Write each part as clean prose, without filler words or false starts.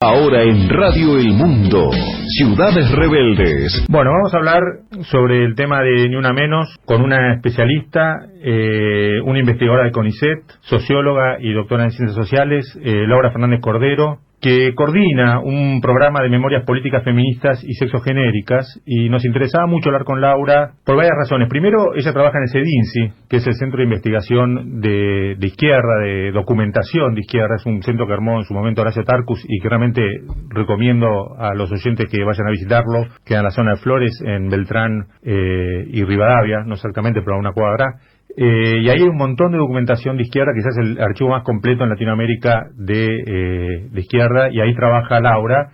Ahora en Radio El Mundo, Ciudades Rebeldes. Bueno, vamos a hablar sobre el tema de Ni Una Menos con una especialista, una investigadora de CONICET, socióloga y doctora en Ciencias Sociales, Laura Fernández Cordero, que coordina un programa de memorias políticas feministas y sexogenéricas, y nos interesaba mucho hablar con Laura por varias razones. Primero, ella trabaja en el CEDINCI, que es el Centro de Investigación de Izquierda, de Documentación de Izquierda. Es un centro que armó en su momento Horacio Tarcus y que realmente recomiendo a los oyentes que vayan a visitarlo. Queda en la zona de Flores, en Beltrán y Rivadavia, no exactamente, pero a una cuadra. Y ahí hay un montón de documentación de izquierda, quizás el archivo más completo en Latinoamérica de izquierda, y ahí trabaja Laura.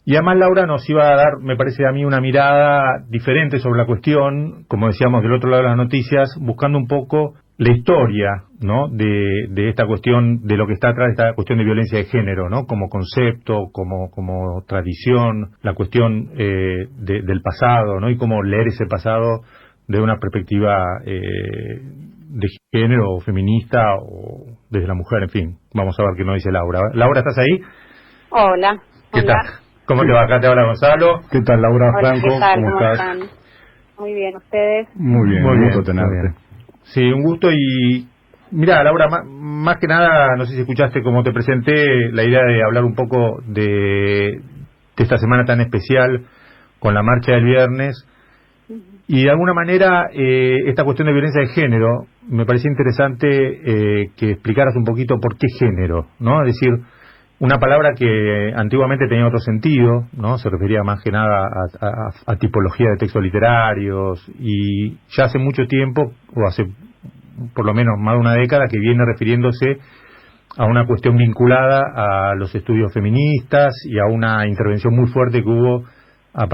Y además Laura nos iba a dar, me parece a mí, una mirada diferente sobre la cuestión, como decíamos del otro lado de las noticias, buscando un poco la historia, ¿no?, de esta cuestión, de lo que está atrás de esta cuestión de violencia de género, ¿no?, como concepto, como tradición, la cuestión del pasado, ¿no?, y cómo leer ese pasado de una perspectiva de género, feminista o desde la mujer, en fin. Vamos a ver qué nos dice Laura. Laura, ¿estás ahí? Hola. ¿Qué tal? ¿Cómo te va? Acá te habla Gonzalo. ¿Qué tal, Laura? Hola, Franco? ¿qué tal? ¿Cómo estás? Están? Muy bien, ¿ustedes? Muy bien, Muy un bien, gusto tenerte. muy bien. Sí, un gusto. Y mira, Laura, más que nada, no sé si escuchaste cómo te presenté, la idea de hablar un poco de esta semana tan especial con la marcha del viernes. Y de alguna manera, esta cuestión de violencia de género, me parecía interesante que explicaras un poquito por qué género, ¿no? Es decir, una palabra que antiguamente tenía otro sentido, ¿no? Se refería más que nada a tipología de textos literarios, y ya hace mucho tiempo, o hace por lo menos más de una década, que viene refiriéndose a una cuestión vinculada a los estudios feministas y a una intervención muy fuerte que hubo a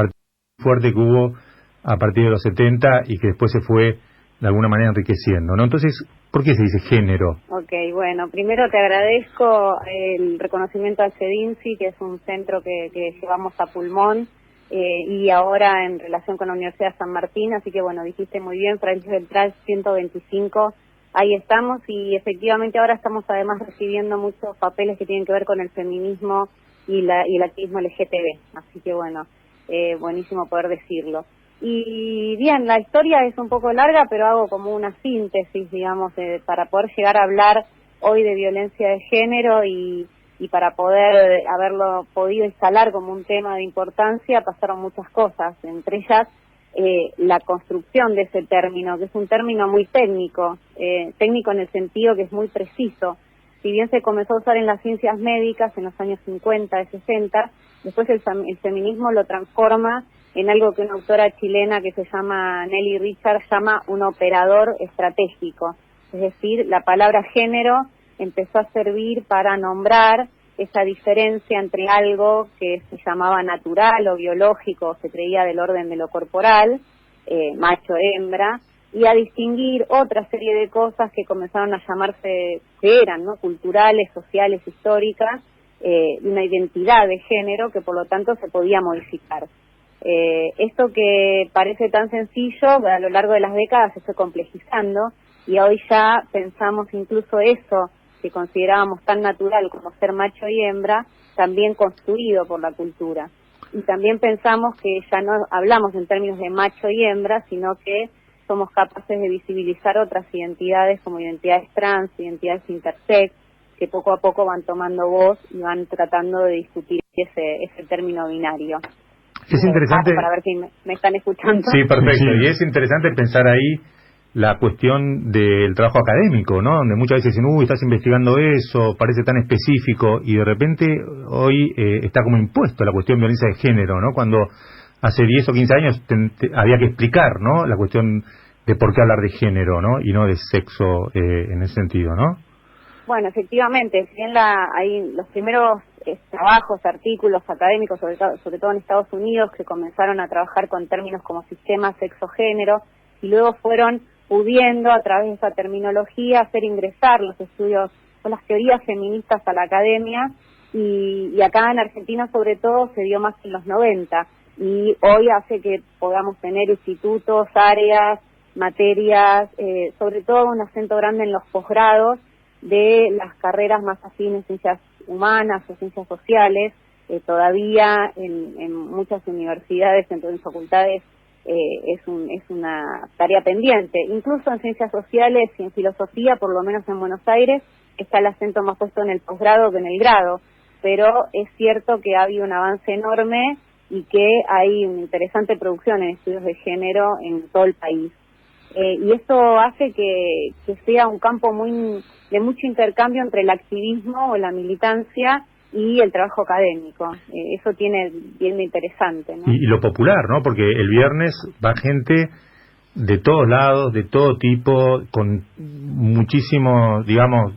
partir de los 70 y que después se fue de alguna manera enriqueciendo, ¿no? Entonces, ¿por qué se dice género? Ok, bueno, primero te agradezco el reconocimiento al CEDINCI, que es un centro que llevamos a pulmón, y ahora en relación con la Universidad de San Martín, así que bueno, dijiste muy bien, Francis Beltrán 125, ahí estamos, y efectivamente ahora estamos además recibiendo muchos papeles que tienen que ver con el feminismo y el activismo LGTB, así que bueno, buenísimo poder decirlo. Y bien, la historia es un poco larga, pero hago como una síntesis, digamos, para poder llegar a hablar hoy de violencia de género y para poder haberlo podido instalar como un tema de importancia, pasaron muchas cosas, entre ellas la construcción de ese término, que es un término muy técnico en el sentido que es muy preciso. Si bien se comenzó a usar en las ciencias médicas en los años 50 y 60, después el feminismo lo transforma en algo que una autora chilena que se llama Nelly Richard llama un operador estratégico. Es decir, la palabra género empezó a servir para nombrar esa diferencia entre algo que se llamaba natural o biológico, se creía del orden de lo corporal, macho-hembra, y a distinguir otra serie de cosas que comenzaron a llamarse, que eran, ¿no?, culturales, sociales, históricas, una identidad de género que por lo tanto se podía modificar. Esto que parece tan sencillo, a lo largo de las décadas se fue complejizando, y hoy ya pensamos incluso eso que considerábamos tan natural como ser macho y hembra, también construido por la cultura. Y también pensamos que ya no hablamos en términos de macho y hembra, sino que somos capaces de visibilizar otras identidades como identidades trans, identidades intersex, que poco a poco van tomando voz y van tratando de discutir ese término binario. Es interesante. Para ver si me están escuchando. Sí, perfecto. Sí. Y es interesante pensar ahí la cuestión del trabajo académico, ¿no? Donde muchas veces dicen, estás investigando eso, parece tan específico, y de repente hoy está como impuesto la cuestión de violencia de género, ¿no? Cuando hace 10 o 15 años había que explicar, ¿no?, la cuestión de por qué hablar de género, ¿no?, y no de sexo en ese sentido, ¿no? Bueno, efectivamente, si bien hay los primeros trabajos, artículos académicos, sobre todo en Estados Unidos, que comenzaron a trabajar con términos como sistema, sexo, género, y luego fueron pudiendo, a través de esa terminología, hacer ingresar los estudios con las teorías feministas a la academia, y acá en Argentina sobre todo se dio más en los 90, y hoy hace que podamos tener institutos, áreas, materias, sobre todo un acento grande en los posgrados de las carreras más afines, ciencias humanas o ciencias sociales, todavía en muchas universidades, en facultades, es una tarea pendiente. Incluso en ciencias sociales y en filosofía, por lo menos en Buenos Aires, está el acento más puesto en el posgrado que en el grado, pero es cierto que ha habido un avance enorme y que hay una interesante producción en estudios de género en todo el país. Y esto hace que sea un campo de mucho intercambio entre el activismo o la militancia y el trabajo académico. Eso tiene bien interesante, ¿no? Y lo popular, ¿no? Porque el viernes va gente de todos lados, de todo tipo, con muchísimos, digamos,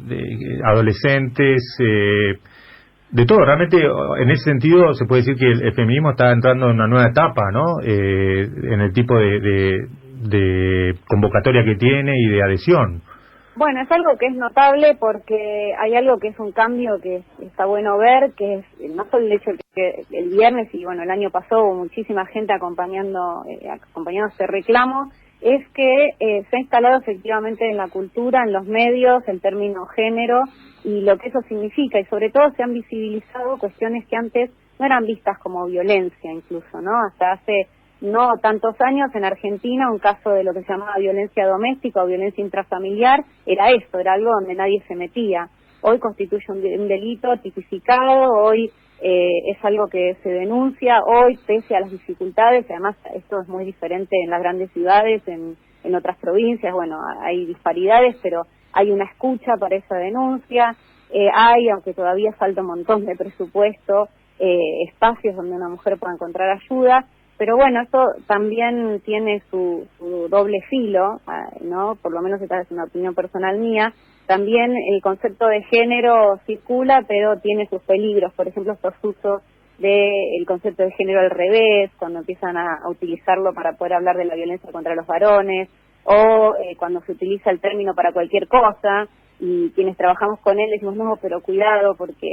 adolescentes, de todo. Realmente, en ese sentido, se puede decir que el feminismo está entrando en una nueva etapa, ¿no? En el tipo de convocatoria que tiene y de adhesión. Bueno, es algo que es notable porque hay algo que es un cambio que está bueno ver, que es no solo el hecho de que el viernes y bueno, el año pasado hubo muchísima gente acompañando este reclamo, es que se ha instalado efectivamente en la cultura, en los medios, el término género y lo que eso significa, y sobre todo se han visibilizado cuestiones que antes no eran vistas como violencia incluso, ¿no? Hasta hace no tantos años en Argentina un caso de lo que se llamaba violencia doméstica o violencia intrafamiliar era esto, era algo donde nadie se metía. Hoy constituye un delito tipificado, hoy es algo que se denuncia, hoy pese a las dificultades, además esto es muy diferente en las grandes ciudades, en otras provincias, bueno, hay disparidades, pero hay una escucha para esa denuncia, aunque todavía falta un montón de presupuesto, espacios donde una mujer pueda encontrar ayuda. Pero bueno, esto también tiene su doble filo, ¿no? Por lo menos esta es una opinión personal mía. También el concepto de género circula, pero tiene sus peligros. Por ejemplo, estos usos del concepto de género al revés, cuando empiezan a utilizarlo para poder hablar de la violencia contra los varones, o cuando se utiliza el término para cualquier cosa, y quienes trabajamos con él decimos, no, pero cuidado, porque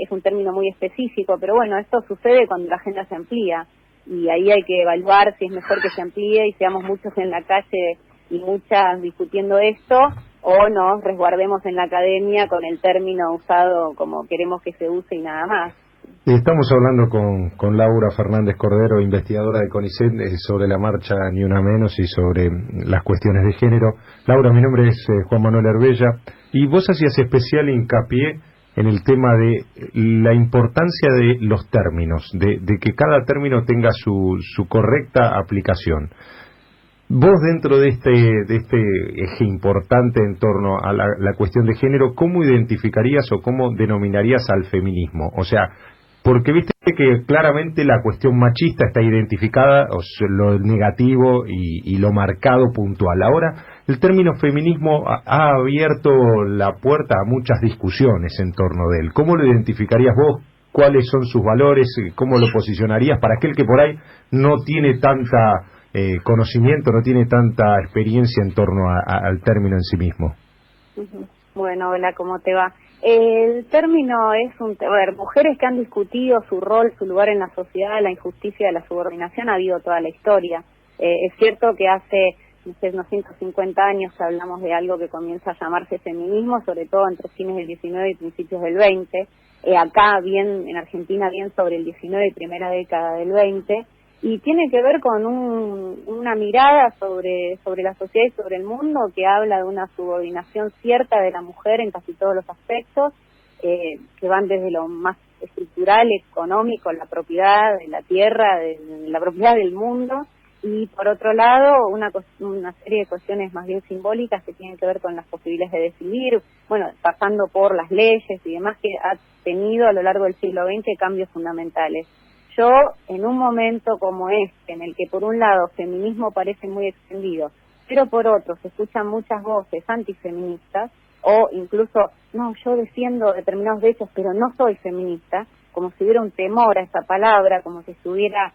es un término muy específico. Pero bueno, esto sucede cuando la agenda se amplía. Y ahí hay que evaluar si es mejor que se amplíe y seamos muchos en la calle y muchas discutiendo esto, o nos resguardemos en la academia con el término usado como queremos que se use y nada más. Estamos hablando con Laura Fernández Cordero, investigadora de CONICET, sobre la marcha Ni Una Menos y sobre las cuestiones de género. Laura, mi nombre es Juan Manuel Herbella, y vos hacías especial hincapié en el tema de la importancia de los términos, de que cada término tenga su correcta aplicación. Vos, dentro de este eje importante en torno a la cuestión de género, ¿cómo identificarías o cómo denominarías al feminismo? O sea, porque viste que claramente la cuestión machista está identificada, lo negativo y lo marcado puntual. Ahora, el término feminismo ha abierto la puerta a muchas discusiones en torno de él. ¿Cómo lo identificarías vos? ¿Cuáles son sus valores? ¿Cómo lo posicionarías para aquel que por ahí no tiene tanta conocimiento, no tiene tanta experiencia en torno al término en sí mismo? Bueno, hola, ¿cómo te va? El término es mujeres que han discutido su rol, su lugar en la sociedad, la injusticia de la subordinación, ha habido toda la historia. Es cierto que hace unos 150 años hablamos de algo que comienza a llamarse feminismo, sobre todo entre fines del 19 y principios del 20, acá bien, en Argentina bien sobre el 19 y primera década del 20, y tiene que ver con una mirada sobre la sociedad y sobre el mundo que habla de una subordinación cierta de la mujer en casi todos los aspectos, que van desde lo más estructural, económico, la propiedad de la tierra, de la propiedad del mundo, y por otro lado una serie de cuestiones más bien simbólicas que tienen que ver con las posibilidades de decidir, bueno, pasando por las leyes y demás, que ha tenido a lo largo del siglo XX cambios fundamentales. Yo, en un momento como este, en el que por un lado feminismo parece muy extendido, pero por otro se escuchan muchas voces antifeministas, o incluso, no, yo defiendo determinados derechos, pero no soy feminista, como si hubiera un temor a esa palabra, como si estuviera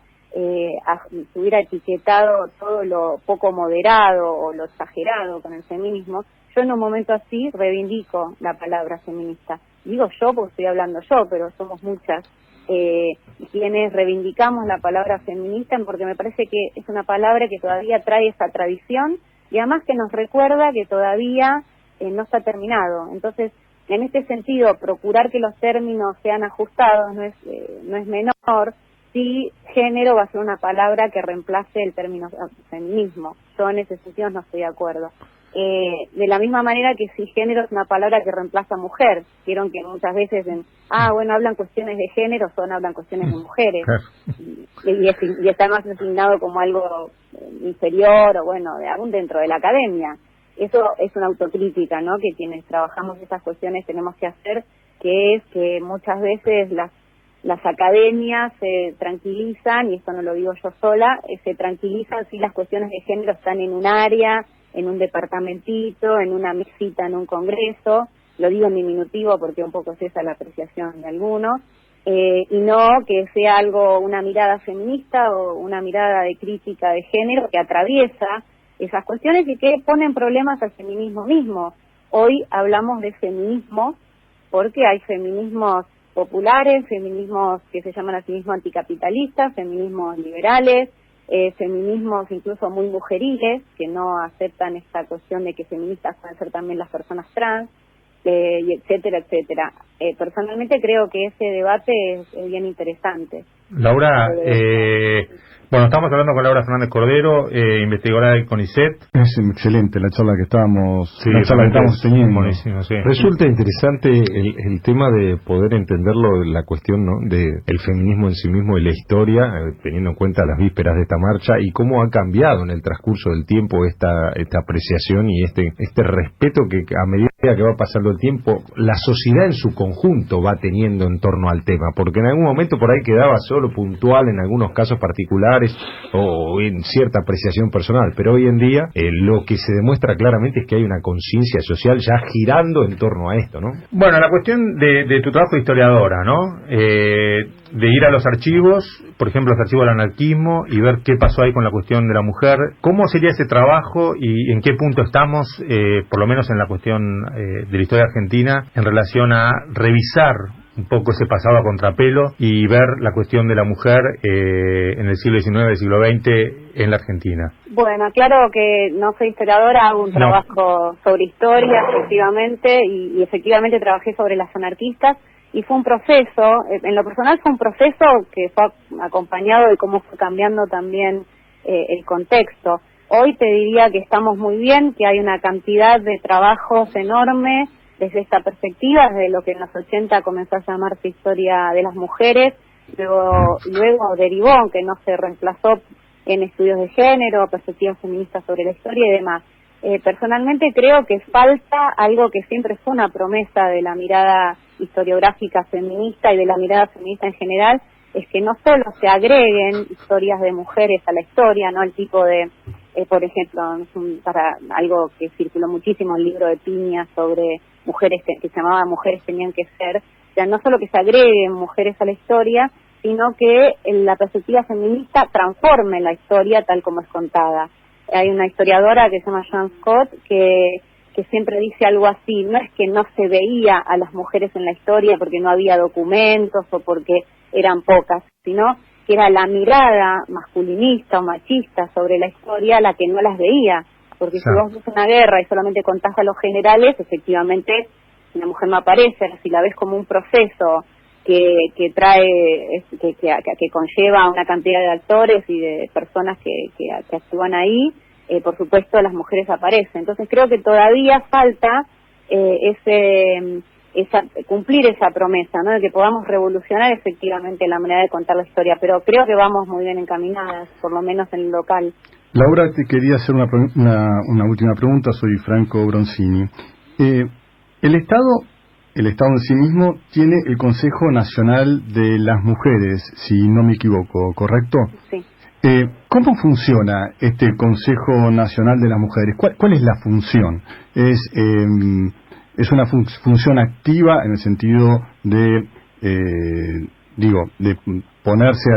etiquetado todo lo poco moderado o lo exagerado con el feminismo. Yo en un momento así reivindico la palabra feminista. Digo yo porque estoy hablando yo, pero somos muchas quienes reivindicamos la palabra feminista, porque me parece que es una palabra que todavía trae esa tradición y además que nos recuerda que todavía no está terminado. Entonces, en este sentido, procurar que los términos sean ajustados no es menor. Si género va a ser una palabra que reemplace el término feminismo. Yo en ese sentido no estoy de acuerdo. De la misma manera que si género es una palabra que reemplaza mujer. Vieron que muchas veces hablan cuestiones de género, hablan cuestiones de mujeres. Y está más asignado como algo inferior o aún dentro de la academia. Eso es una autocrítica, ¿no? Que quienes trabajamos esas cuestiones tenemos que hacer, que es que muchas veces las academias se tranquilizan, y esto no lo digo yo sola, se tranquilizan si las cuestiones de género están en un área, en un departamentito, en una mesita, en un congreso. Lo digo en diminutivo porque un poco es esa la apreciación de algunos, y no que sea una mirada feminista o una mirada de crítica de género que atraviesa esas cuestiones y que ponen problemas al feminismo mismo. Hoy hablamos de feminismo porque hay feminismos populares, feminismos que se llaman a sí mismos anticapitalistas, feminismos liberales, feminismos incluso muy mujeriles, que no aceptan esta cuestión de que feministas pueden ser también las personas trans, y etcétera, etcétera. Personalmente creo que ese debate es bien interesante. Laura, estamos hablando con Laura Fernández Cordero, investigadora del CONICET. Es excelente la charla que estábamos teniendo. Buenísimo, sí. Resulta interesante el tema de poder entenderlo, la cuestión, ¿no?, de el feminismo en sí mismo y la historia, teniendo en cuenta las vísperas de esta marcha y cómo ha cambiado en el transcurso del tiempo esta apreciación y este respeto que a medida que va pasando el tiempo la sociedad en su conjunto va teniendo en torno al tema, porque en algún momento por ahí quedaba solo puntual en algunos casos particulares o en cierta apreciación personal, pero hoy en día lo que se demuestra claramente es que hay una conciencia social ya girando en torno a esto, ¿no? Bueno, la cuestión de tu trabajo de historiadora, ¿no? De ir a los archivos, por ejemplo, los archivos del anarquismo, y ver qué pasó ahí con la cuestión de la mujer. ¿Cómo sería ese trabajo y en qué punto estamos, por lo menos en la cuestión de la historia argentina, en relación a revisar un poco ese pasado a contrapelo y ver la cuestión de la mujer en el siglo XIX, el siglo XX en la Argentina? Bueno, claro que no soy historiadora, hago un trabajo sobre historia, efectivamente, y efectivamente trabajé sobre las anarquistas, y fue un proceso, en lo personal fue un proceso que fue acompañado de cómo fue cambiando también el contexto. Hoy te diría que estamos muy bien, que hay una cantidad de trabajos enorme desde esta perspectiva, desde lo que en los 80 comenzó a llamarse historia de las mujeres, luego derivó, aunque no se reemplazó, en estudios de género, perspectivas feministas sobre la historia y demás. Personalmente creo que falta algo que siempre fue una promesa de la mirada historiográfica feminista y de la mirada feminista en general, es que no solo se agreguen historias de mujeres a la historia, ¿no? El tipo de, por ejemplo, para algo que circuló muchísimo, el libro de Piña sobre mujeres que se llamaba Mujeres tenían que ser, o sea, no solo que se agreguen mujeres a la historia, sino que la perspectiva feminista transforme la historia tal como es contada. Hay una historiadora que se llama Joan Scott que siempre dice algo así: no es que no se veía a las mujeres en la historia porque no había documentos o porque eran pocas, sino que era la mirada masculinista o machista sobre la historia la que no las veía, porque si vos ves una guerra y solamente contás a los generales, efectivamente la mujer no aparece. Si la ves como un proceso que trae, que conlleva una cantidad de actores y de personas que actúan ahí, por supuesto las mujeres aparecen. Entonces creo que todavía falta cumplir esa promesa, ¿no?, de que podamos revolucionar efectivamente la manera de contar la historia, pero creo que vamos muy bien encaminadas, por lo menos en el local. Laura, te quería hacer una última pregunta. Soy Franco Bronzini. El Estado en sí mismo tiene el Consejo Nacional de las Mujeres, si no me equivoco, ¿correcto? Sí. ¿Cómo funciona este Consejo Nacional de las Mujeres? ¿Cuál es la función? ¿Es una función activa en el sentido de ponerse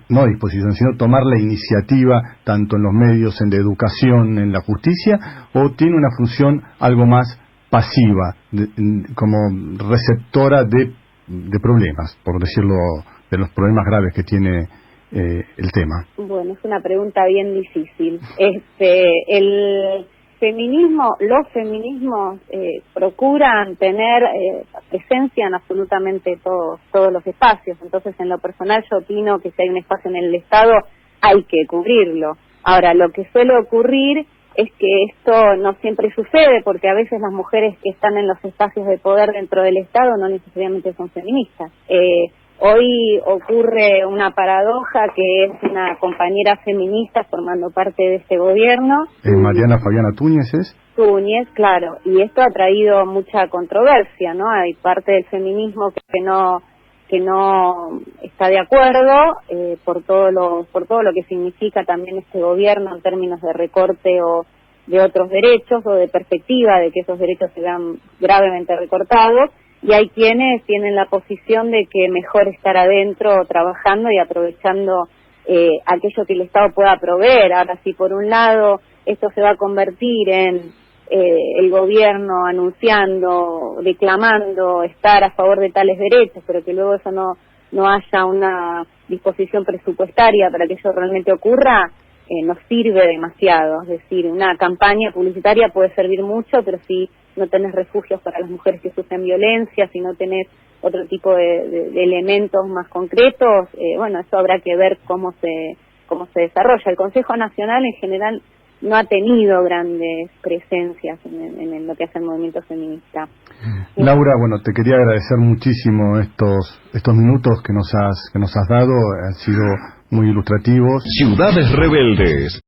no a disposición, sino tomar la iniciativa tanto en los medios, en la educación, en la justicia, o tiene una función algo más pasiva, como receptora de problemas, por decirlo, de los problemas graves que tiene el tema? Bueno, es una pregunta bien difícil. los feminismos procuran tener presencia en absolutamente todos los espacios. Entonces, en lo personal, yo opino que si hay un espacio en el Estado, hay que cubrirlo. Ahora, lo que suele ocurrir es que esto no siempre sucede, porque a veces las mujeres que están en los espacios de poder dentro del Estado no necesariamente son feministas. Hoy ocurre una paradoja, que es una compañera feminista formando parte de este gobierno. Mariana Fabiana Túñez ¿es? Túñez, claro, y esto ha traído mucha controversia, ¿no? Hay parte del feminismo que no está de acuerdo por todo lo que significa también este gobierno en términos de recorte o de otros derechos, o de perspectiva de que esos derechos se vean gravemente recortados, y hay quienes tienen la posición de que mejor estar adentro trabajando y aprovechando aquello que el Estado pueda proveer. Ahora, si por un lado esto se va a convertir en el gobierno anunciando, declamando estar a favor de tales derechos, pero que luego eso no haya una disposición presupuestaria para que eso realmente ocurra, no sirve demasiado. Es decir, una campaña publicitaria puede servir mucho, pero si no tenés refugios para las mujeres que sufren violencia, si no tenés otro tipo de elementos más concretos, bueno, eso habrá que ver cómo se desarrolla. El Consejo Nacional en general no ha tenido grandes presencias en lo que hace el movimiento feminista. Laura, bueno, te quería agradecer muchísimo estos minutos que nos has dado, han sido muy ilustrativos. Ciudades Rebeldes.